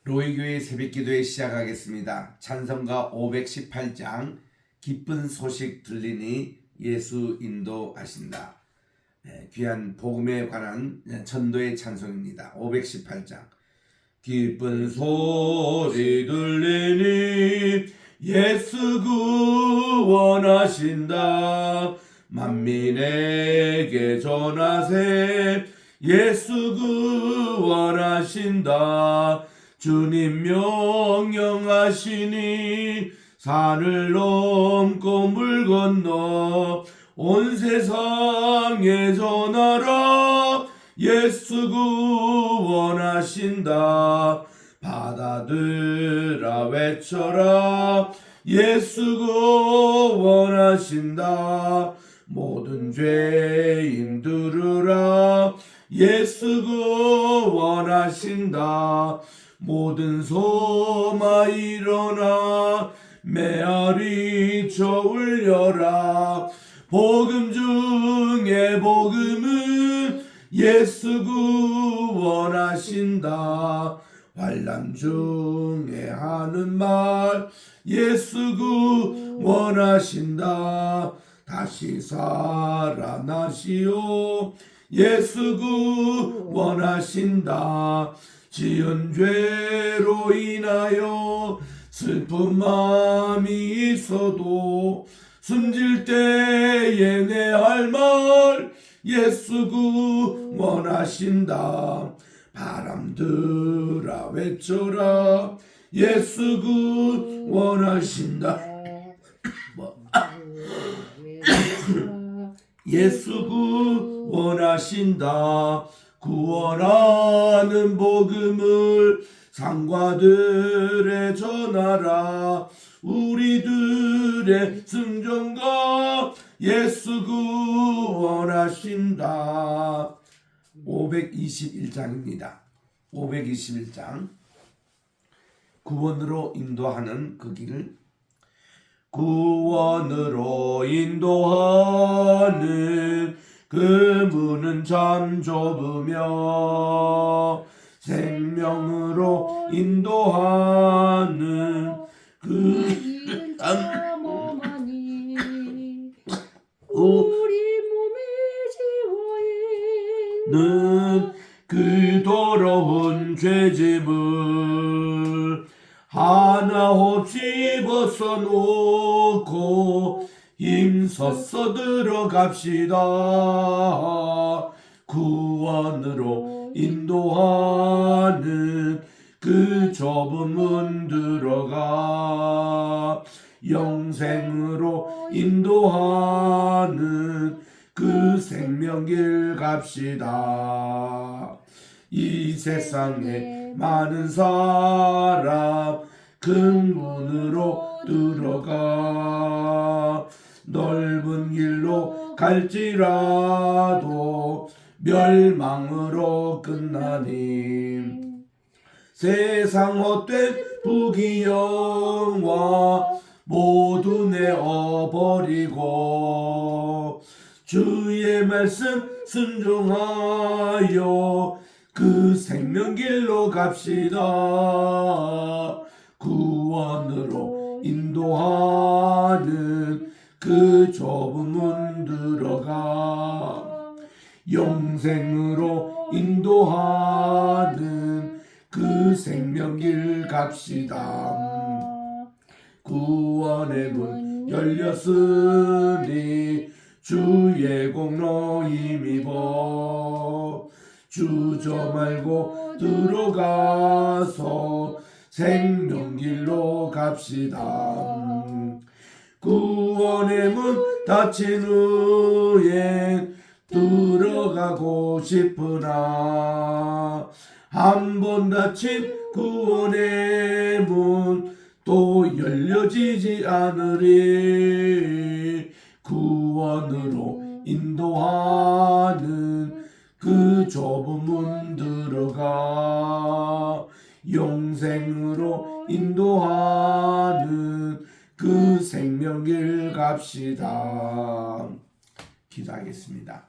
로이교회 새벽기도회 시작하겠습니다. 찬송가 518장 기쁜 소식 들리니 예수 인도하신다. 귀한 복음에 관한 전도의 찬송입니다. 518장 기쁜 소리 들리니 예수 구원하신다. 만민에게 전하세 예수 구원하신다. 주님 명령하시니 산을 넘고 물 건너 온 세상에 전하라. 예수 구원하신다. 바다들아 외쳐라. 예수 구원하신다. 모든 죄인 들으라. 예수 구원하신다. 모든 소마 일어나 메아리 쳐 울려라. 복음 중에 복음은 예수 구원하신다. 환난 중에 하는 말 예수 구원하신다. 다시 살아나시오. 예수 구원하신다. 지은 죄로 인하여 슬픈 마음이 있어도 숨질 때에 내 할 말 예수 구원하신다. 바람들아 외쳐라. 예수 구원하신다. 예수 구원하신다. 구원하는 복음을 상과들에 전하라. 우리들의 승전가 예수 구원하신다. 521장입니다. 521장 구원으로 인도하는 그 길. 구원으로 인도하는 그 문은 참 좁으며 생명으로 인도하는 그 길은 참 험하니 우리 몸에 지워 있는 그 더러운 죄짐을 하나없이 벗어놓고 힘써서 들어갑시다. 구원으로 인도하는 그 좁은 문 들어가 영생으로 인도하는 그 생명길 갑시다. 이 세상에 많은 사람 큰 문으로 들어가 넓은 길로 갈지라도 멸망으로 끝나니 세상 헛된 부귀영화 모두 내어버리고 주의 말씀 순종하여 그 생명길로 갑시다. 구원으로 인도하는 그 좁은 문 들어가 영생으로 인도하는 그 생명길 갑시다. 구원의 문 열렸으니 주의 공로 힘입어 주저 말고 들어가서 생명길로 갑시다. 구원의 문 닫힌 후엔 들어가고 싶으나 한 번 닫힌 구원의 문 또 열려지지 않으리. 구원으로 인도하는 그 좁은 문 들어가 영생으로 인도하는 그 생명길 갑시다. 기도하겠습니다.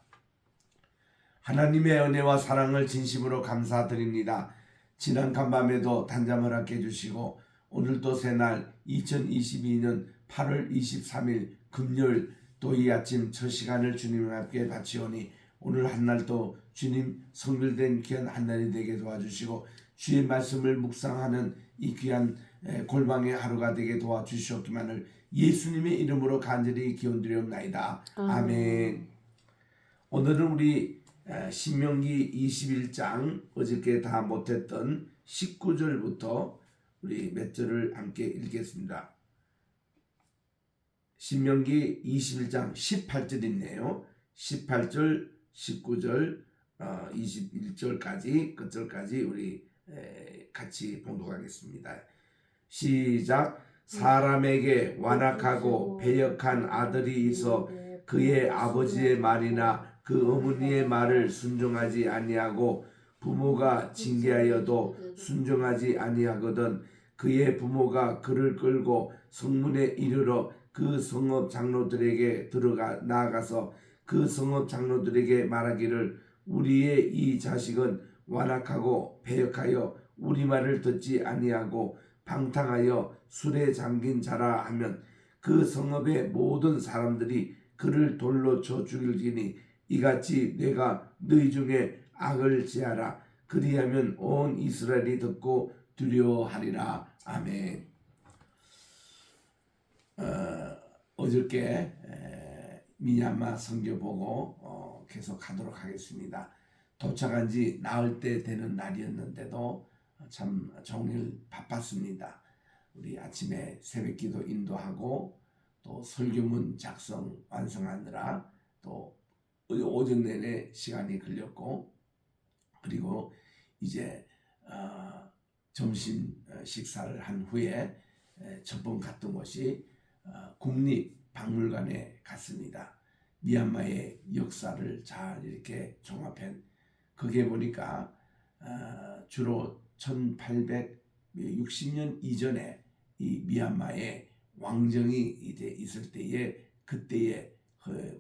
하나님의 은혜와 사랑을 진심으로 감사드립니다. 지난 간밤에도 단잠 허락해 주시고 오늘도 새날 2022년 8월 23일 금요일 또 이 아침 첫 시간을 주님 앞에 바치오니 오늘 한날도 주님 성결된 귀한 한날이 되게 도와주시고 주의 말씀을 묵상하는 이 귀한 골방의 하루가 되게 도와주시옵기만을 예수님의 이름으로 간절히 기원드리옵나이다. 아멘. 오늘은 우리 신명기 21장 어저께 다 못했던 19절부터 우리 몇 절을 함께 읽겠습니다. 신명기 21장 18절 있네요. 18절, 19절, 21절까지 끝절까지 우리 같이 봉독하겠습니다. 시작. 사람에게 완악하고 배역한 아들이 있어 그의 아버지의 말이나 그 어머니의 말을 순종하지 아니하고 부모가 징계하여도 순종하지 아니하거든 그의 부모가 그를 끌고 성문에 이르러 그 성읍 장로들에게 나아가서 그 성읍 장로들에게 말하기를 우리의 이 자식은 완악하고 배역하여 우리 말을 듣지 아니하고 방탕하여 술에 잠긴 자라 하면 그 성읍의 모든 사람들이 그를 돌로 쳐 죽일지니 이같이 내가 너희 중에 악을 제하라. 그리하면 온 이스라엘이 듣고 두려워하리라. 아멘. 어저께 미얀마 선교 보고 계속 하도록 하겠습니다. 도착한 지 나흘 때 되는 날이었는데도 참 종일 바빴습니다. 우리 아침에 새벽기도 인도하고 또 설교문 작성 완성하느라 또 오전 내내 시간이 걸렸고 그리고 이제 점심 식사를 한 후에 첫 번 갔던 곳이 국립박물관에 갔습니다. 미얀마의 역사를 잘 이렇게 종합해 거기에 보니까 주로 1860년 이전에 이 미얀마의 왕정이 이제 있을 때에 그때의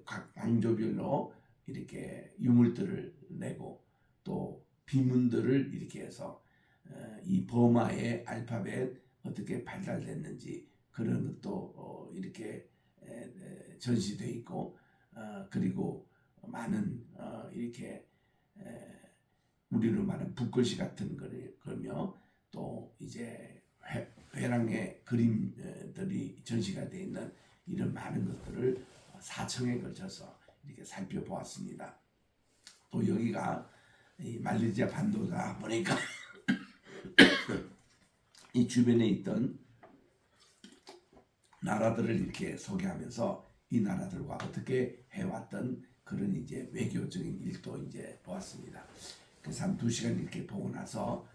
각 왕조별로 이렇게 유물들을 내고 또 비문들을 이렇게 해서 이 버마의 알파벳 어떻게 발달됐는지 그런 것도 이렇게 전시되어 있고 그리고 많은 이렇게 우리로 말하는 붓글씨 같은 거며 또 이제 회랑의 그림들이 전시가 되어 있는 이런 많은 것들을 4층에 걸쳐서 이렇게 살펴보았습니다. 또 여기가 이 말레이시아 반도다 보니까 이 주변에 있던 나라들을 이렇게 소개하면서 이 나라들과 어떻게 해왔던 그런 이제 외교적인 일도 이제 보았습니다. 그래서 한 2시간 이렇게 보고 나서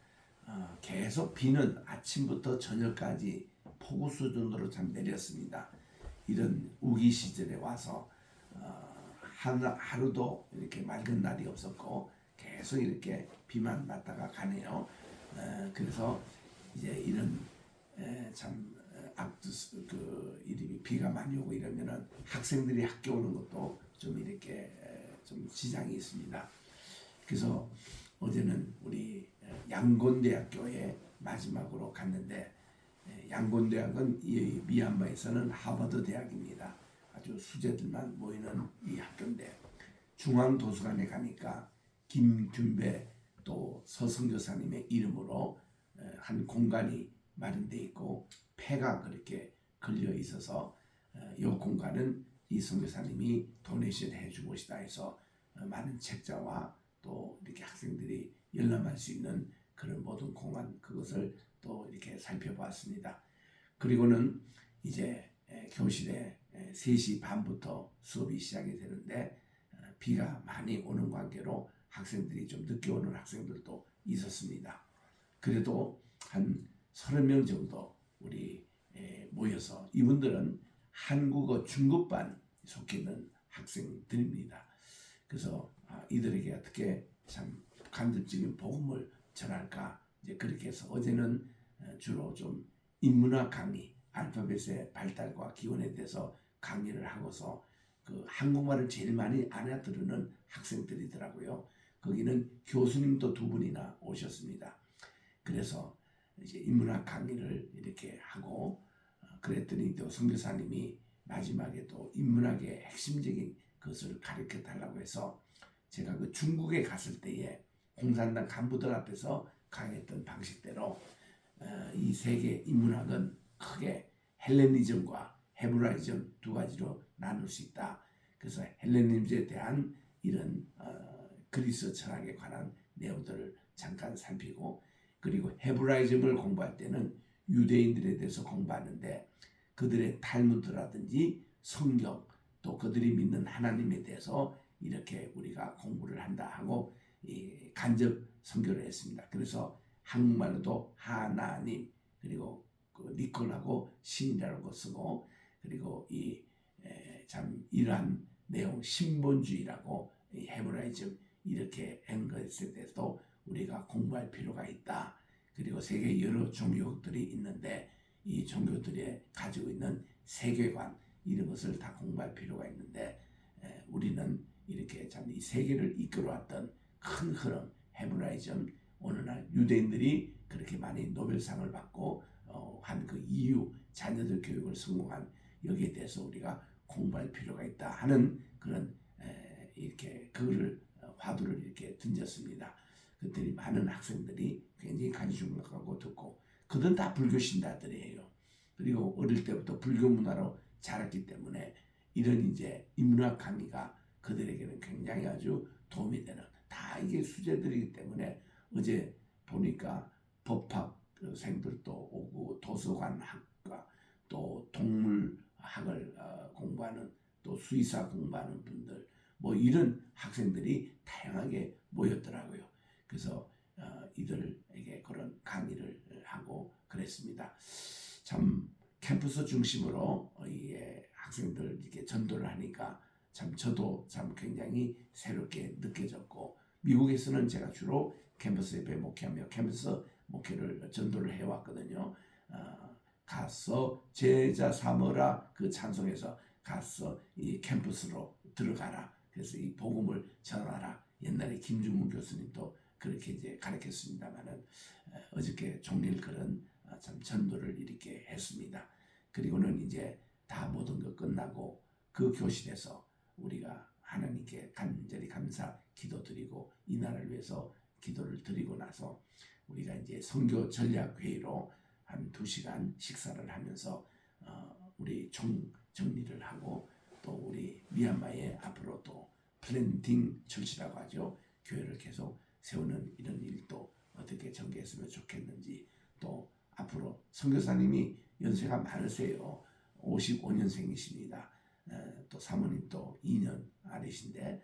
계속 비는 아침부터 저녁까지 폭우 수준으로 참 내렸습니다. 이런 우기 시절에 와서 하루도 이렇게 맑은 날이 없었고 계속 이렇게 비만 맞다가 가네요. 그래서 이제 이런 참 이름이 비가 많이 오고 이러면은 학생들이 학교 오는 것도 좀 이렇게 좀 지장이 있습니다. 그래서 어제는 우리 양곤대학교에 마지막으로 갔는데 양곤대학은 이 미얀마에서는 하버드 대학입니다. 아주 수재들만 모이는 이 학교인데 중앙도서관에 가니까 김균배 또 서성교사님의 이름으로 한 공간이 마련되어 있고 폐가 그렇게 걸려 있어서 이 공간은 이 선교사님이 도네이션 해준 곳이다 해서 많은 책자와 또 이렇게 학생들이 열람할 수 있는 그런 모든 공간 그것을 또 이렇게 살펴봤습니다. 그리고는 이제 교실에 3시 반부터 수업이 시작이 되는데 비가 많이 오는 관계로 학생들이 좀 늦게 오는 학생들도 있었습니다. 그래도 한 30명 정도 우리 모여서 이분들은 한국어 중급반 속해 있는 학생들입니다. 그래서 이들에게 어떻게 참 간접적인 복음을 전할까 이제 그렇게 해서 어제는 주로 좀 인문학 강의, 알파벳의 발달과 기원에 대해서 강의를 하고서 그 한국말을 제일 많이 알아들으는 학생들이더라고요. 거기는 교수님도 2분이나 오셨습니다. 그래서 이제 인문학 강의를 이렇게 하고 그랬더니 또 선교사님이 마지막에 또 인문학의 핵심적인 것을 가르쳐 달라고 해서 제가 그 중국에 갔을 때에 공산당 간부들 앞에서 강의했던 방식대로 이 세계 인문학은 크게 헬레니즘과 헤브라이즘 두 가지로 나눌 수 있다. 그래서 헬레니즘에 대한 이런 그리스 철학에 관한 내용들을 잠깐 살피고, 그리고 헤브라이즘을 공부할 때는 유대인들에 대해서 공부하는데 그들의 탈무드라든지 성경 또 그들이 믿는 하나님에 대해서 이렇게 우리가 공부를 한다 하고 간접 선교를 했습니다. 그래서 한국말로도 하나님 그리고 그 니콜하고 신이라고 쓰고, 그리고 참 이러한 내용 신본주의라고 헤브라이즘 이렇게 한 것에 대해서도 우리가 공부할 필요가 있다. 그리고 세계 여러 종교들이 있는데 이 종교들이 가지고 있는 세계관 이런 것을 다 공부할 필요가 있는데 우리는 이렇게 참 이 세계를 이끌어왔던 큰 흐름 헤브라이즘, 오늘날 유대인들이 그렇게 많이 노벨상을 받고 한 그 이유 자녀들 교육을 성공한 여기에 대해서 우리가 공부할 필요가 있다 하는 그런 이렇게 글을 화두를 이렇게 던졌습니다. 그랬더니 많은 학생들이 굉장히 관심을 갖고 듣고, 그들은 다 불교 신자들이에요. 그리고 어릴 때부터 불교 문화로 자랐기 때문에 이런 이제 인문학 강의가 그들에게는 굉장히 아주 도움이 되는, 다 이게 수재들이기 때문에 어제 보니까 법학생들도 오고 도서관학과 또 동물학을 공부하는 또 수의사 공부하는 분들 뭐 이런 학생들이 다양하게 모였더라고요. 그래서 이들에게 그런 강의를 하고 그랬습니다. 참 캠퍼스 중심으로 학생들 이렇게 전도를 하니까 참 저도 참 굉장히 새롭게 느껴졌고, 미국에서는 제가 주로 캠퍼스 예배 목회하며 캠퍼스 목회를 전도를 해왔거든요. 가서 제자 삼으라 그 찬송에서 가서 이 캠퍼스로 들어가라. 그래서 이 복음을 전하라. 옛날에 김중문 교수님도 그렇게 이제 가르쳤습니다만은 어저께 종일 그런 참 전도를 이렇게 했습니다. 그리고는 이제 다 모든 것 끝나고 그 교실에서 우리가 하나님께 간절히 감사 기도드리고 이 나라를 위해서 기도를 드리고 나서 우리가 이제 선교 전략 회의로 한 2시간 식사를 하면서 우리 정리를 하고, 또 우리 미얀마에 앞으로 또 플랜팅 철치라고 하죠. 교회를 계속 세우는 이런 일도 어떻게 전개했으면 좋겠는지, 또 앞으로 선교사님이 연세가 많으세요. 55년생이십니다. 또 사모님 또 2년 아래신데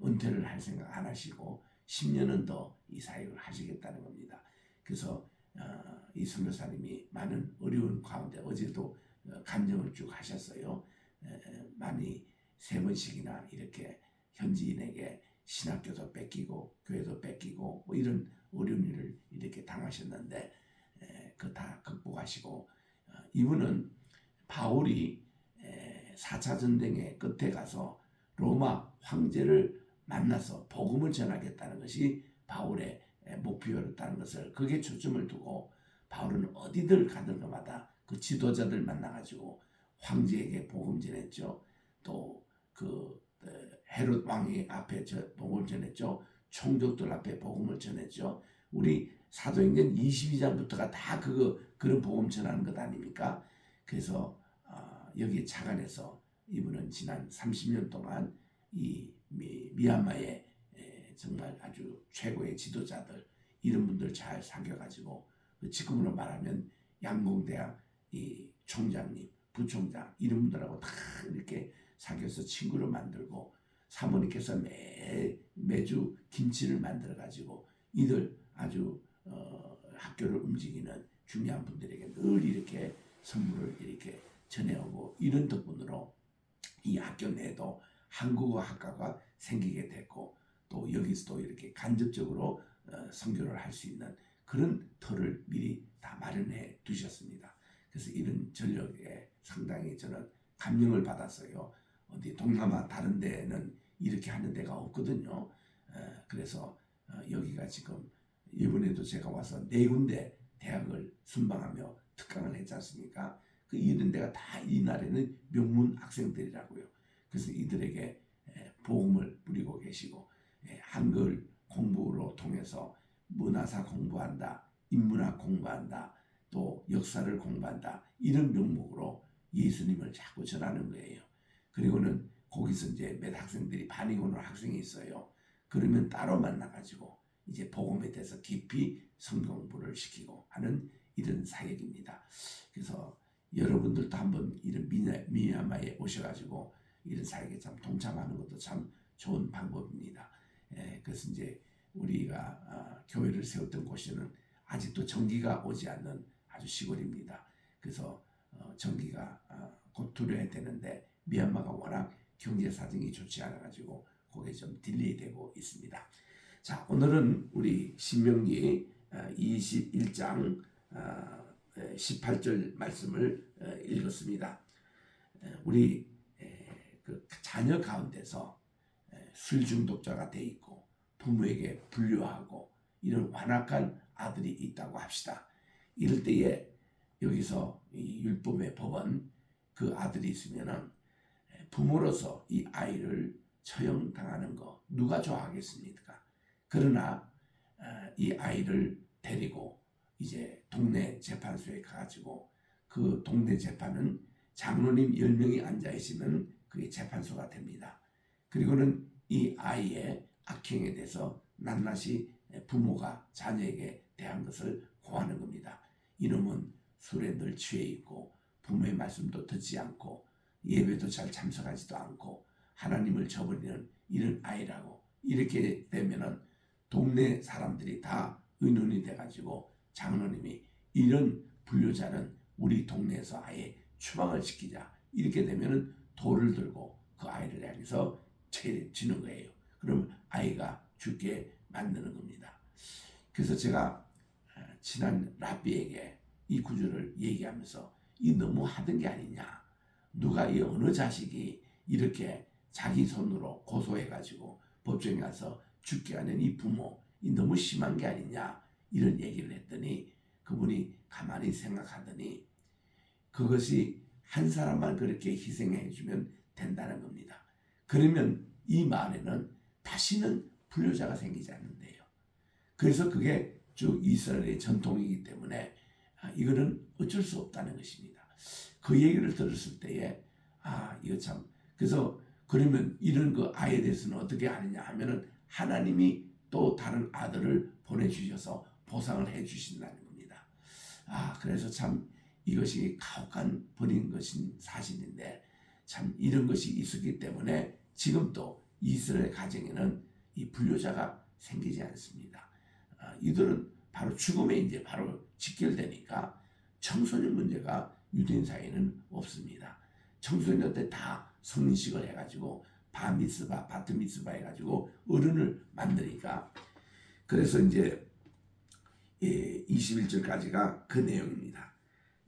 은퇴를 할 생각 안 하시고 10년은 더 이 사역을 하시겠다는 겁니다. 그래서 이 선교사님이 많은 어려운 가운데 어제도 간증을 쭉 하셨어요. 많이 3번씩이나 이렇게 현지인에게 신학교도 뺏기고 교회도 뺏기고 뭐 이런 어려운 일을 이렇게 당하셨는데 그거 다 극복하시고, 이분은 바울이 4차 전쟁의 끝에 가서 로마 황제를 만나서 복음을 전하겠다는 것이 바울의 목표였다는 것을, 그게 초점을 두고 바울은 어디들 가는 것마다 그 지도자들 만나가지고 황제에게 복음 전했죠. 또 그 헤롯 왕의 앞에 복음을 전했죠. 총독들 앞에 복음을 전했죠. 우리 사도행전 22장부터가 다 그런 복음 전하는 것 아닙니까? 그래서 여기 차관에서 이분은 지난 30년 동안 이 미얀마의 정말 아주 최고의 지도자들 이런 분들 잘 사귀어가지고, 지금으로 말하면 양봉대학 이 총장님, 부총장 이런 분들하고 다 이렇게 사귀어서 친구를 만들고, 사모님께서 매주 김치를 만들어가지고 이들 아주 학교를 움직이는 중요한 분들에게 늘 이렇게 선물을 이렇게 전해오고, 이런 덕분으로 이 학교 내에도 한국어 학과가 생기게 됐고, 또 여기서도 이렇게 간접적으로 선교를 할 수 있는 그런 터를 미리 다 마련해 두셨습니다. 그래서 이런 전력에 상당히 저는 감명을 받았어요. 어디 동남아 다른 데는 이렇게 하는 데가 없거든요. 그래서 여기가 지금 이번에도 제가 와서 4군데 대학을 순방하며 특강을 했지 않습니까? 그 이런 데가 다 이날에는 명문 학생들이라고요. 그래서 이들에게 복음을 뿌리고 계시고 한글 공부로 통해서 문화사 공부한다, 인문학 공부한다, 또 역사를 공부한다, 이런 명목으로 예수님을 자꾸 전하는 거예요. 그리고는 거기서 이제 몇 학생들이 반이 오는 학생이 있어요. 그러면 따로 만나가지고 이제 복음에 대해서 깊이 성공부를 시키고 하는 이런 사역입니다. 그래서 여러분들도 한번 이런 미얀마에 오셔가지고 이런 사역에 참 동참하는 것도 참 좋은 방법입니다. 그래서 이제 우리가 교회를 세웠던 곳에는 아직도 전기가 오지 않는 아주 시골입니다. 그래서 전기가 곧 들어야 되는데 미얀마가 워낙 경제 사정이 좋지 않아가지고 그게 좀 딜레이되고 있습니다. 자, 오늘은 우리 신명기 21장 18절 말씀을 읽었습니다. 우리 그 자녀 가운데서 술 중독자가 돼 있고 부모에게 불효하고 이런 완악한 아들이 있다고 합시다. 이럴 때에 여기서 이 율법의 법은 그 아들이 있으면은 부모로서 이 아이를 처형당하는 거 누가 좋아하겠습니까? 그러나 이 아이를 데리고 이제 동네 재판소에 가가지고 그 동네 재판은 장로님 10명이 앉아있으면 그게 재판소가 됩니다. 그리고는 이 아이의 악행에 대해서 낱낱이 부모가 자녀에게 대한 것을 고하는 겁니다. 이놈은 술에 늘 취해 있고 부모의 말씀도 듣지 않고 예배도 잘 참석하지도 않고 하나님을 저버리는 이런 아이라고. 이렇게 되면은 동네 사람들이 다 의논이 돼가지고 장로님이 이런 불효자는 우리 동네에서 아예 추방을 시키자. 이렇게 되면은 돌을 들고 그 아이를 향해서 치는 거예요. 그럼 아이가 죽게 만드는 겁니다. 그래서 제가 친한 랍비에게 이 구절을 얘기하면서 이 너무 하던 게 아니냐. 누가 이 어느 자식이 이렇게 자기 손으로 고소해가지고 법정에 가서 죽게 하는 이 부모, 이 너무 심한 게 아니냐. 이런 얘기를 했더니 그분이 가만히 생각하더니 그것이 한 사람만 그렇게 희생해 주면 된다는 겁니다. 그러면 이 마을에는 다시는 불효자가 생기지 않는데요. 그래서 그게 쭉 이스라엘의 전통이기 때문에 이거는 어쩔 수 없다는 것입니다. 그 얘기를 들었을 때에 이거 참, 그래서 그러면 이런 그 아이에 대해서는 어떻게 하느냐 하면은 하나님이 또 다른 아들을 보내주셔서 보상을 해주신다는 겁니다. 그래서 참 이것이 가혹한 벌인 것인 사실인데 참 이런 것이 있었기 때문에 지금도 이스라엘 가정에는 이 불효자가 생기지 않습니다. 이들은 바로 죽음에 이제 바로 직결되니까 청소년 문제가 유대인 사이에는 없습니다. 청소년 때 다 성인식을 해가지고 바미스바, 바트미스바 해가지고 어른을 만드니까 그래서 이제 21절까지가 그 내용입니다.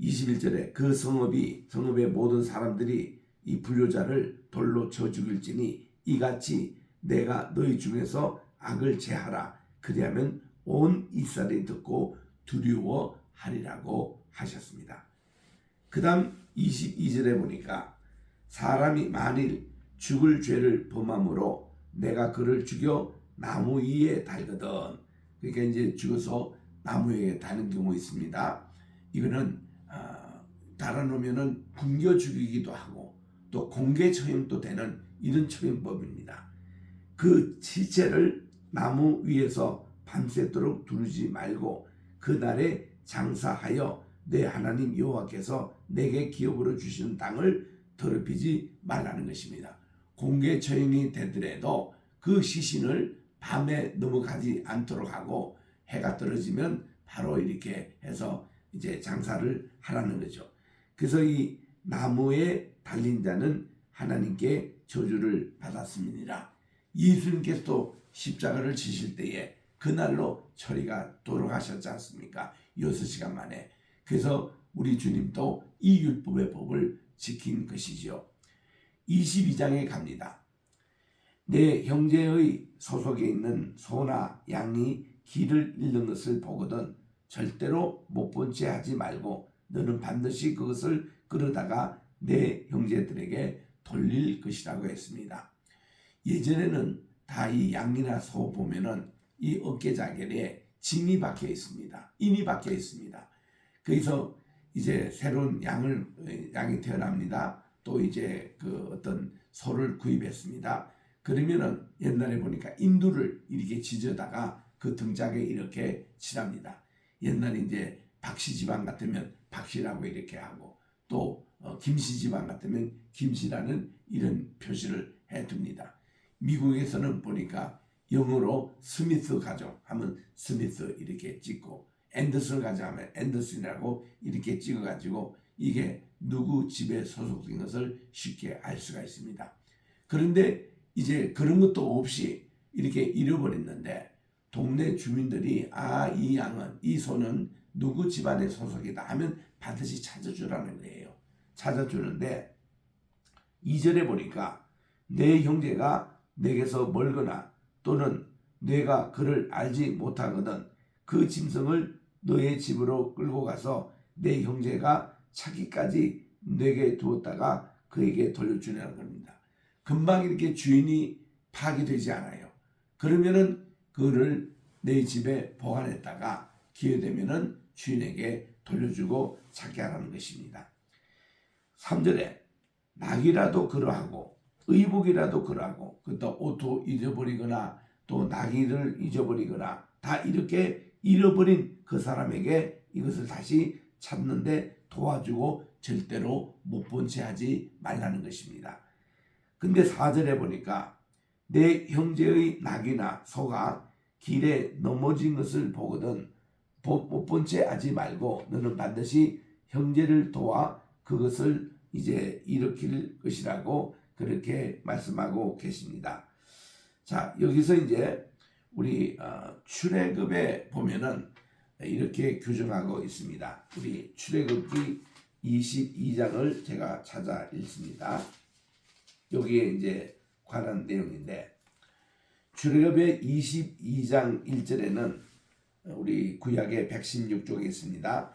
21절에 그 성읍의 모든 사람들이 이 불효자를 돌로 쳐 죽일지니 이같이 내가 너희 중에서 악을 제하라. 그리하면 온 이스라엘이 듣고 두려워하리라고 하셨습니다. 그 다음 22절에 보니까 사람이 만일 죽을 죄를 범함으로 내가 그를 죽여 나무 위에 달거든. 그러니까 이제 죽어서 나무 위에 다는 경우 있습니다. 이거는 달아놓으면은 굶겨 죽이기도 하고 또 공개 처형도 되는 이런 처형법입니다. 그 시체를 나무 위에서 밤새도록 두르지 말고 그날에 장사하여 내 하나님 여호와께서 내게 기업으로 주시는 땅을 더럽히지 말라는 것입니다. 공개 처형이 되더라도 그 시신을 밤에 넘어가지 않도록 하고 해가 떨어지면 바로 이렇게 해서 이제 장사를 하라는 거죠. 그래서 이 나무에 달린 자는 하나님께 저주를 받았습니다. 예수님께서도 십자가를 지실 때에 그날로 처리가 돌아가셨지 않습니까? 6시간 만에. 그래서 우리 주님도 이 율법의 법을 지킨 것이지요. 22장에 갑니다. 내 형제의 소속에 있는 소나 양이 길을 잃는 것을 보거든 절대로 못 본 채 하지 말고 너는 반드시 그것을 끌어다가 내 형제들에게 돌릴 것이라고 했습니다. 예전에는 다 이 양이나 소 보면은 이 어깨자결에 짐이 박혀 있습니다. 인이 박혀 있습니다. 그래서 이제 새로운 양이 태어납니다. 또 이제 그 어떤 소를 구입했습니다. 그러면은 옛날에 보니까 인두를 이렇게 지져다가 그 등짝에 이렇게 칠합니다. 옛날에 이제 박씨 집안 같으면 박씨라고 이렇게 하고 또 김씨 집안 같으면 김씨라는 이런 표시를 해둡니다. 미국에서는 보니까 영어로 스미스 가족 하면 스미스 이렇게 찍고 앤더슨 가족 하면 앤더슨이라고 이렇게 찍어가지고 이게 누구 집에 소속된 것을 쉽게 알 수가 있습니다. 그런데 이제 그런 것도 없이 이렇게 잃어버렸는데 동네 주민들이 이 양은 이 소는 누구 집안의 소속이다 하면 반드시 찾아주라는 거예요. 찾아주는데 2절에 보니까 내 형제가 내게서 멀거나 또는 내가 그를 알지 못하거든 그 짐승을 너의 집으로 끌고 가서 내 형제가 차기까지 내게 두었다가 그에게 돌려주려는 겁니다. 금방 이렇게 주인이 파기되지 않아요. 그러면은 그를 내 집에 보관했다가 기회되면은 주인에게 돌려주고 찾게 하라는 것입니다. 3절에 낙이라도 그러하고 의복이라도 그러하고 또 옷도 잊어버리거나 또 나귀를 잊어버리거나 다 이렇게 잃어버린 그 사람에게 이것을 다시 찾는데 도와주고 절대로 못 본 채 하지 말라는 것입니다. 근데 4절에 보니까 내 형제의 낙이나 소가 길에 넘어진 것을 보거든 못 본 채 하지 말고 너는 반드시 형제를 도와 그것을 이제 일으킬 것이라고 그렇게 말씀하고 계십니다. 자, 여기서 이제 우리 출애굽에 보면은 이렇게 규정하고 있습니다. 우리 출애굽기 22장을 제가 찾아 읽습니다. 여기에 이제 관한 내용인데 출애굽의 22장 1절에는 우리 구약의 116쪽에 있습니다.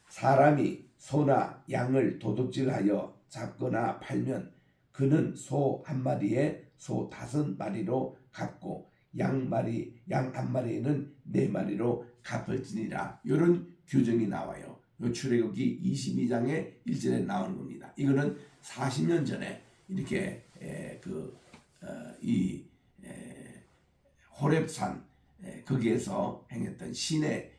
사람이 소나 양을 도둑질하여 잡거나 팔면 그는 소 한 마리에 소 5마리로 갚고 양 한 마리에는 4마리로 갚을지니라. 이런 규정이 나와요. 출애굽기 22장의 1절에 나오는 겁니다. 이거는 40년 전에 이렇게 호렙산 거기에서 행했던 신의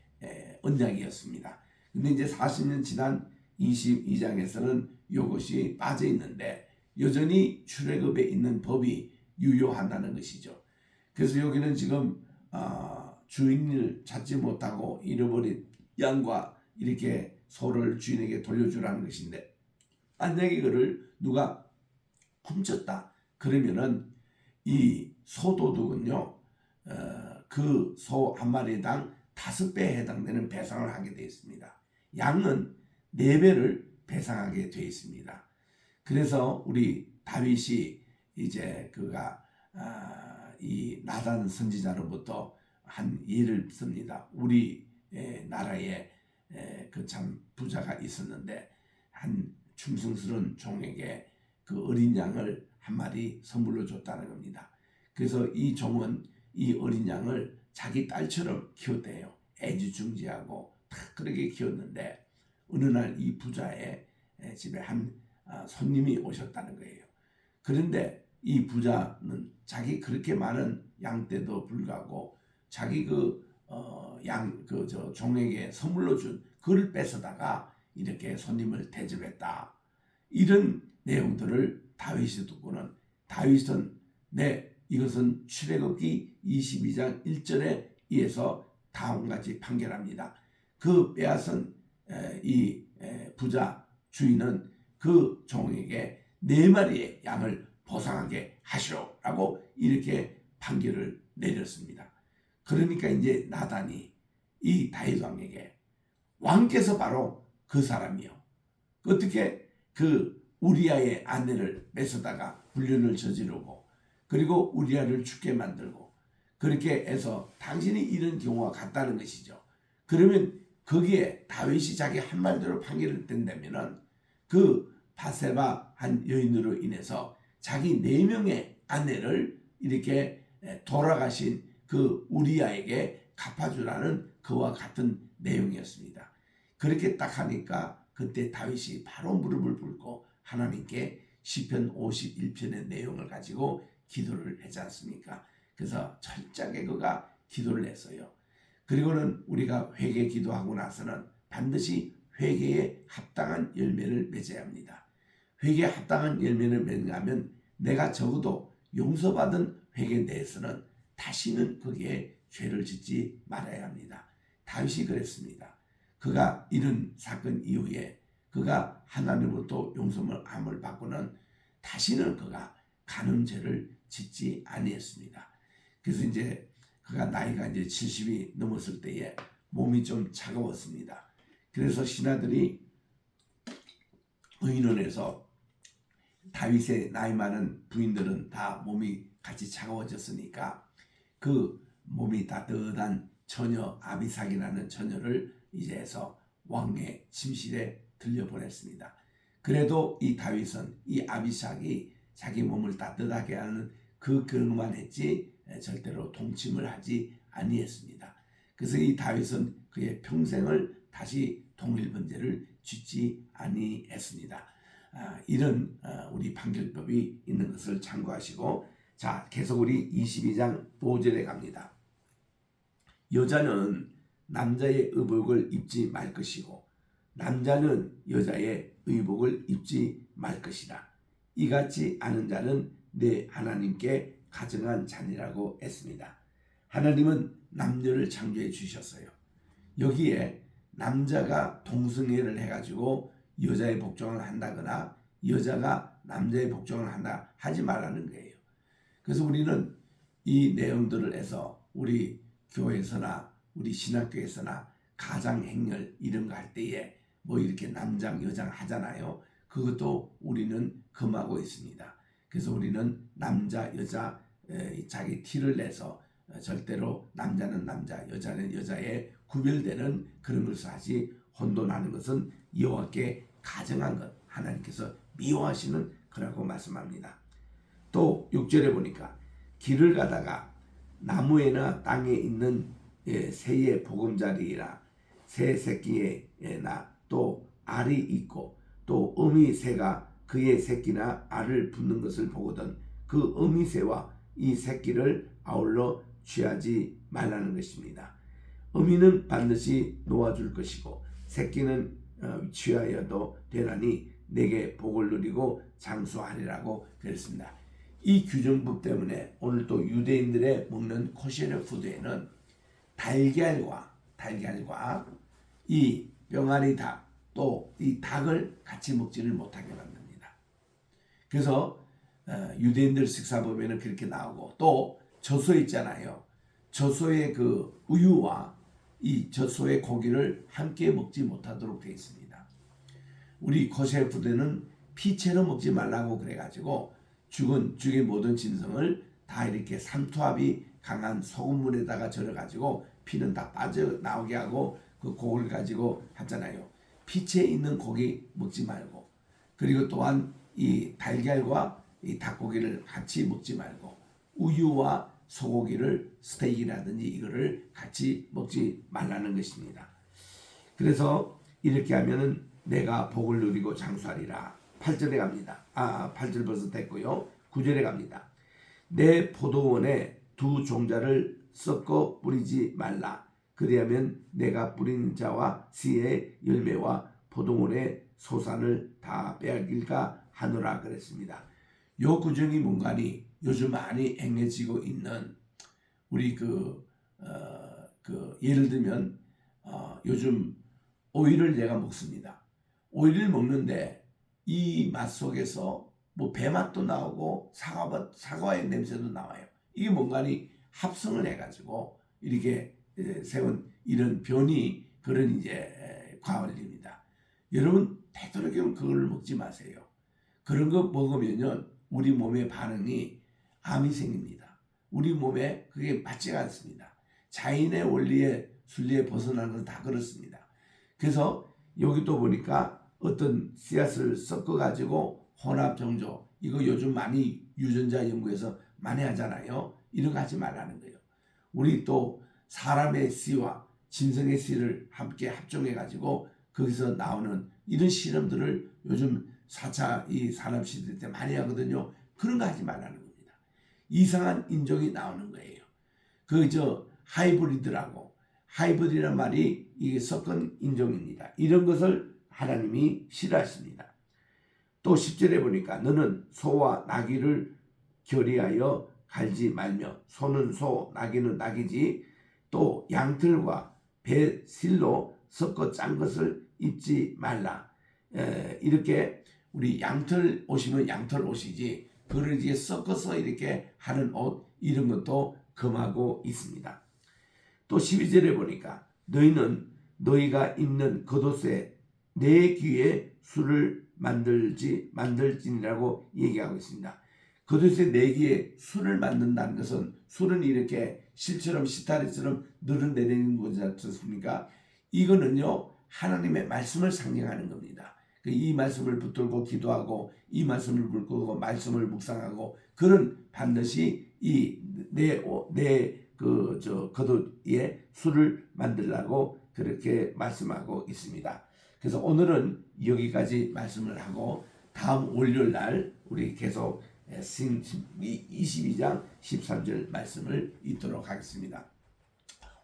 언약이었습니다. 근데 이제 40년 지난 22장에서는 이것이 빠져 있는데 여전히 출애굽에 있는 법이 유효한다는 것이죠. 그래서 여기는 지금 주인을 찾지 못하고 잃어버린 양과 이렇게 소를 주인에게 돌려주라는 것인데 만약에 그를 누가 훔쳤다 그러면은 이 소도둑은요 그 소 한 마리당 5배에 해당되는 배상을 하게 되어 있습니다. 양은 4배를 배상하게 되어 있습니다. 그래서 우리 다윗이 이제 그가 이 나단 선지자로부터 한 예를 씁니다. 우리 나라에 그 참 부자가 있었는데 한 충성스러운 종에게 그 어린 양을 한 마리 선물로 줬다는 겁니다. 그래서 이 종은 이 어린 양을 자기 딸처럼 키웠대요. 애지중지하고 다 그렇게 키웠는데 어느 날 이 부자의 집에 한 손님이 오셨다는 거예요. 그런데 이 부자는 자기 그렇게 많은 양 때도 불구하고 자기 종에게 선물로 준 그를 뺏어다가 이렇게 손님을 대접했다. 이런 내용들을 다윗이 듣고는 다윗은 이것은 출애굽기 22장 1절에 의해서 다음과 같이 판결합니다. 그 빼앗은 이 부자 주인은 그 종에게 4마리의 양을 보상하게 하시오라고 이렇게 판결을 내렸습니다. 그러니까 이제 나단이 이 다윗 왕에게 왕께서 바로 그 사람이요. 어떻게 그 우리아의 아내를 뺏어다가 불륜을 저지르고 그리고 우리아를 죽게 만들고 그렇게 해서 당신이 이런 경우가 같다는 것이죠. 그러면 거기에 다윗이 자기 한 말대로 판결을 댄다면은 그 바세바 한 여인으로 인해서 자기 4명의 아내를 이렇게 돌아가신 그 우리아에게 갚아주라는 그와 같은 내용이었습니다. 그렇게 딱 하니까 그때 다윗이 바로 무릎을 꿇고 하나님께 시편 51편의 내용을 가지고 기도를 하지 않습니까? 그래서 철저하게 그가 기도를 했어요. 그리고는 우리가 회개 기도하고 나서는 반드시 회개에 합당한 열매를 맺어야 합니다. 회개에 합당한 열매를 맺으면 내가 적어도 용서받은 회개에 대해서는 다시는 거기에 죄를 짓지 말아야 합니다. 다윗이 그랬습니다. 그가 이런 사건 이후에 그가 하나님으로부터 용서함을 받고는 다시는 그가 간음죄를 짓지 아니했습니다. 그래서 이제 그가 나이가 이제 70이 넘었을 때에 몸이 좀 차가웠습니다. 그래서 신하들이 의논해서 다윗의 나이 많은 부인들은 다 몸이 같이 차가워졌으니까 그 몸이 따뜻한 처녀 아비삭이라는 처녀를 이제 해서 왕의 침실에 들려보냈습니다. 그래도 이 다윗은 이 아비삭이 자기 몸을 따뜻하게 하는 그것만 했지 절대로 동침을 하지 아니했습니다. 그래서 이 다윗은 그의 평생을 다시 통일번제를 짓지 아니했습니다. 이런 우리 판결법이 있는 것을 참고하시고, 자, 계속 우리 22장 5절에 갑니다. 여자는 남자의 의복을 입지 말 것이고 남자는 여자의 의복을 입지 말 것이라. 이같이 아는 자는 내 하나님께 가증한 자니라고 했습니다. 하나님은 남녀를 창조해 주셨어요. 여기에 남자가 동성애를 해가지고 여자의 복종을 한다거나 여자가 남자의 복종을 한다 하지 말라는 거예요. 그래서 우리는 이 내용들을 해서 우리 교회에서나 우리 신학교에서나 가장 행렬 이런 거 할 때에 뭐 이렇게 남장 여장 하잖아요. 그것도 우리는 금하고 있습니다. 그래서 우리는 남자 여자 자기 티를 내서 절대로 남자는 남자 여자는 여자에 구별되는 그런 것을 하지, 혼돈하는 것은 여호와께 가증한 것, 하나님께서 미워하시는 거라고 말씀합니다. 또 6절에 보니까 길을 가다가 나무에나 땅에 있는 새의 보금자리나 새 새끼에나 또 알이 있고 또 어미새가 그의 새끼나 알을 붓는 것을 보거든 그 어미새와 이 새끼를 아울러 취하지 말라는 것입니다. 어미는 반드시 놓아줄 것이고 새끼는 취하여도 되나니 내게 복을 누리고 장수하리라고 그랬습니다. 이 규정법 때문에 오늘 또 유대인들의 먹는 코셔리 푸드에는 달걀과 이 병아리 닭 또 이 닭을 같이 먹지를 못하게 만듭니다. 그래서 유대인들 식사 보면은 그렇게 나오고, 또 젖소 있잖아요. 젖소의 그 우유와 이 젖소의 고기를 함께 먹지 못하도록 되어 있습니다. 우리 코셔리 푸드는 피채로 먹지 말라고 그래가지고 죽의 모든 진성을 다 이렇게 삼투압이 강한 소금물에다가 절여가지고 피는 다 빠져나오게 하고 그 고기를 가지고 하잖아요. 피채 있는 고기 먹지 말고, 그리고 또한 이 달걀과 이 닭고기를 같이 먹지 말고 우유와 소고기를 스테이크라든지 이거를 같이 먹지 말라는 것입니다. 그래서 이렇게 하면은 내가 복을 누리고 장수하리라. 8절에 갑니다. 8절 벌써 됐고요. 9절에 갑니다. 내 포도원에 두 종자를 섞어 뿌리지 말라. 그리하면 내가 뿌린 자와 씨의 열매와 포도원의 소산을 다 빼앗길까 하노라 그랬습니다. 요 구정이 뭔가니 요즘 많이 행해지고 있는 우리 예를 들면 요즘 오이를 내가 먹습니다. 오이를 먹는데 이 맛 속에서 뭐 배맛도 나오고 사과의 냄새도 나와요. 이게 뭔가니 합성을 해가지고 이렇게 세운 이런 변이 그런 이제 과일입니다. 여러분 되도록이면 그걸 먹지 마세요. 그런 거 먹으면요 우리 몸의 반응이 암이 생깁니다. 우리 몸에 그게 맞지가 않습니다. 자연의 원리에 순리에 벗어나는 건 다 그렇습니다. 그래서 여기 또 보니까 어떤 씨앗을 섞어 가지고 혼합 정조, 이거 요즘 많이 유전자 연구에서 많이 하잖아요. 이런 거 하지 말라는 거예요. 우리 또 사람의 씨와 짐승의 씨를 함께 합종해 가지고 거기서 나오는 이런 실험들을 요즘 4차 이 산업시대 때 많이 하거든요. 그런 거 하지 말라는 겁니다. 이상한 인종이 나오는 거예요. 하이브리드란 말이 이게 섞은 인종입니다. 이런 것을 하나님이 싫어하십니다. 또 10절에 보니까 너는 소와 나귀를 결의하여 갈지 말며, 소는 소, 나귀는 나귀지, 또 양털과 배실로 섞어 짠 것을 입지 말라. 이렇게 우리 양털 옷이면 양털 옷이지, 그걸 이제 섞어서 이렇게 하는 옷, 이런 것도 금하고 있습니다. 또 12절에 보니까 너희는 너희가 입는 겉옷에 내 귀에 술을 만들지니라고 얘기하고 있습니다. 겉옷에 내 귀에 술을 만든다는 것은, 술은 이렇게 실처럼 시타리처럼 늘어내리는 거지 않습니까? 이거는요 하나님의 말씀을 상징하는 겁니다. 이 말씀을 붙들고 기도하고 이 말씀을 붙들고 말씀을 묵상하고, 그런 반드시 겉옷에 술을 만들라고 그렇게 말씀하고 있습니다. 그래서 오늘은 여기까지 말씀을 하고 다음 월요일 날 우리 계속 22장 13절 말씀을 읽도록 하겠습니다.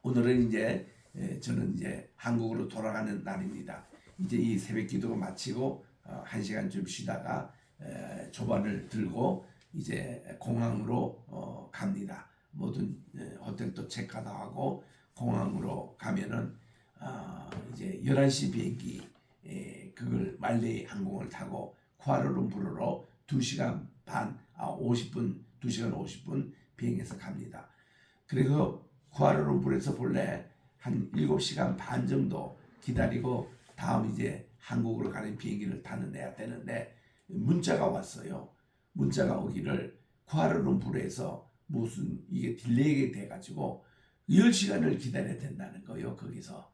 오늘은 이제 저는 이제 한국으로 돌아가는 날입니다. 이제 이 새벽 기도가 마치고 1시간 좀 쉬다가 조반을 들고 이제 공항으로 갑니다. 모든 호텔도 체크도 하고 공항으로 가면은 이제 11시 비행기, 그걸 말레이 항공을 타고 쿠알라룸푸르로 2시간 50분 비행해서 갑니다. 그리고 쿠알라룸푸르에서 본래 한 7시간 반 정도 기다리고 다음 이제 한국으로 가는 비행기를 타야 되는데 문자가 왔어요. 문자가 오기를 쿠알라룸푸르에서 무슨 이게 딜레이가 돼가지고 10시간을 기다려야 된다는 거예요. 거기서.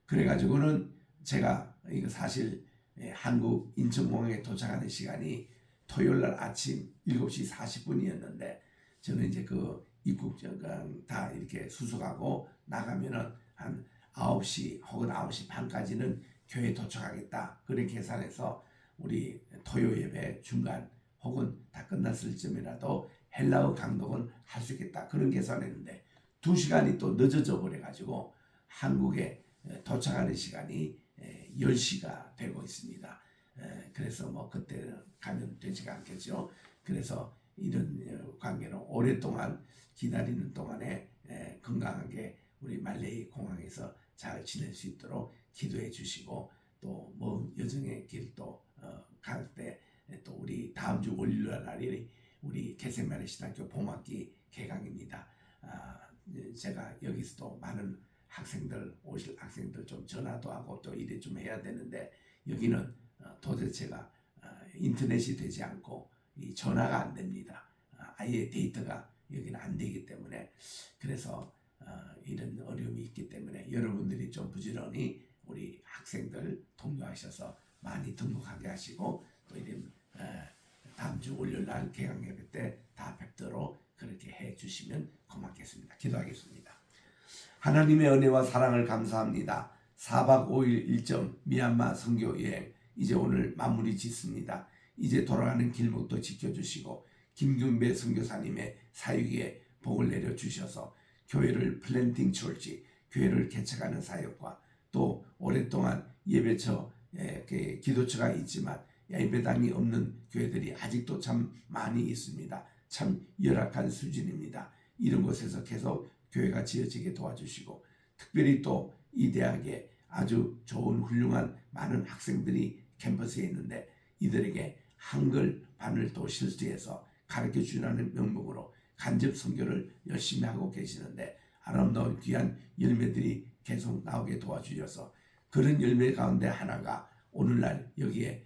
그래가지고는 제가 이거 사실 한국 인천공항에 도착하는 시간이 토요일날 아침 7시 40분이었는데 저는 이제 그 입국장 다 이렇게 수속하고 나가면은 한 9시 혹은 9시 반까지는 교회에 도착하겠다. 그런 계산해서 우리 토요 예배 중간 혹은 다 끝났을 쯤이라도 헬라어 강독은 할 수 있겠다. 그런 계산했는데 2시간이 또 늦어져 버려가지고 한국에 도착하는 시간이 10시가 되고 있습니다. 그래서 뭐 그때 가면 되지가 않겠죠. 그래서 이런 관계로 오랫동안 기다리는 동안에 건강하게 우리 말레이 공항에서 잘 지낼 수 있도록 기도해 주시고, 또 먼 여정의 길도 갈 때 또 우리 다음 주 월요일 날이 우리 겟세마네 신학교 봄학기 개강입니다. 제가 여기서도 많은 오실 학생들 좀 전화도 하고 또 일을 좀 해야 되는데, 여기는 도대체가 인터넷이 되지 않고 이 전화가 안 됩니다. 아예 데이터가 여기는 안 되기 때문에, 그래서 이런 어려움이 있기 때문에 여러분들이 좀 부지런히 우리 학생들 독려하셔서 많이 등록하게 하시고, 또 이런 다음 주 월요일 날 개강 예배 때 다 뵙도록 그렇게 해 주시면 고맙겠습니다. 기도하겠습니다. 하나님의 은혜와 사랑을 감사합니다. 4박 5일 일정 미얀마 선교 여행 이제 오늘 마무리 짓습니다. 이제 돌아가는 길목도 지켜주시고 김균배 선교사님의 사역에 복을 내려주셔서 교회를 플랜팅 철치, 교회를 개척하는 사역과 또 오랫동안 예배처, 기도처가 있지만 예배당이 없는 교회들이 아직도 참 많이 있습니다. 참 열악한 수준입니다. 이런 곳에서 계속 교회가 지어지게 도와주시고, 특별히 또 이 대학에 아주 좋은 훌륭한 많은 학생들이 캠퍼스에 있는데 이들에게 한글반을 또 실시해서 가르쳐 주라는 명목으로 간접 선교를 열심히 하고 계시는데, 아름다운 귀한 열매들이 계속 나오게 도와주셔서 그런 열매 가운데 하나가 오늘날 여기에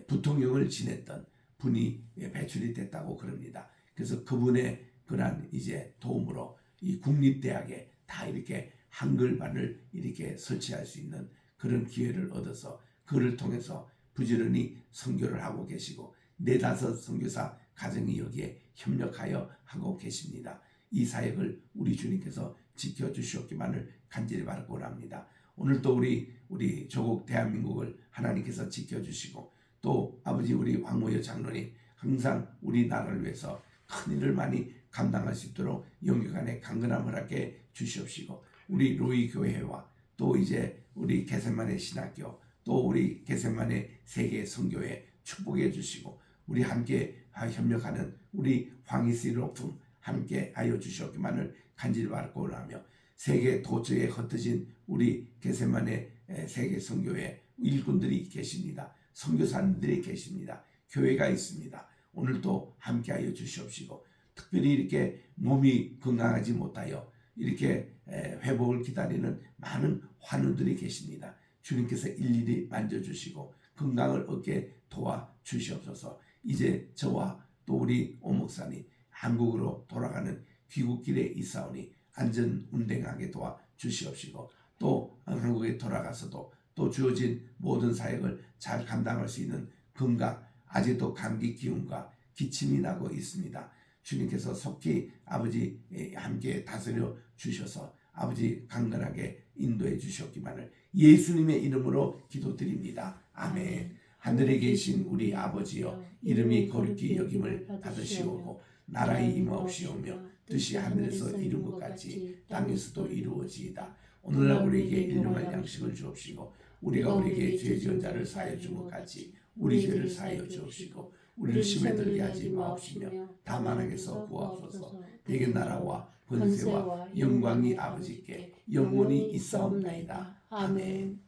부통령을 지냈던 분이 배출이 됐다고 그럽니다. 그래서 그분의 그러한 이제 도움으로 이 국립대학에 다 이렇게 한글반을 이렇게 설치할 수 있는 그런 기회를 얻어서 그를 통해서 부지런히 선교를 하고 계시고 4-5 선교사 가정이 여기에 협력하여 하고 계십니다. 이 사역을 우리 주님께서 지켜주시옵기만을 간절히 바라고 합니다. 오늘도 우리 조국 대한민국을 하나님께서 지켜주시고 또 아버지 우리 황모여 장로님 항상 우리나라를 위해서 큰 일을 많이 감당할 수 있도록 영육간에 강건함을 하게 주시옵시고 우리 로이 교회와 또 이제 우리 겟세마네 신학교 또 우리 겟세마네 세계 선교회 축복해 주시고 우리 함께 협력하는 우리 황희스 로품 함께 하여 주시옵기만을 간절히 바라고 하며 세계 도처에 흩어진 우리 겟세마네 세계 선교회 일꾼들이 계십니다. 선교사님들이 계십니다. 교회가 있습니다. 오늘도 함께하여 주시옵시고 특별히 이렇게 몸이 건강하지 못하여 이렇게 회복을 기다리는 많은 환우들이 계십니다. 주님께서 일일이 만져주시고 건강을 얻게 도와주시옵소서. 이제 저와 또 우리 오 목사님 한국으로 돌아가는 귀국길에 있사오니 안전운행하게 도와주시옵시고 또 한국에 돌아가서도 또 주어진 모든 사역을 잘 감당할 수 있는 건강, 아직도 감기 기운과 기침이 나고 있습니다. 주님께서 속히 아버지 함께 다스려 주셔서 아버지 강건하게 인도해 주셨기만을 예수님의 이름으로 기도드립니다. 아멘. 하늘에 계신 우리 아버지여 이름이 거룩히 여김을 받으시오고 나라의 임하옵시오며 뜻이 하늘에서 이룬 것 같이 땅에서도 이루어지이다. 오늘날 우리에게 일용할 양식을 주옵시고 우리가 우리에게 죄 지은 자를 사하여 준 것 같이 우리 죄를 사하여 주옵시고 우리를 시험에 들게 하지 마옵시며 다만 악에서 구하옵소서. 대개 나라와 권세와 영광이 아버지께 영원히 있사옵나이다. 아멘.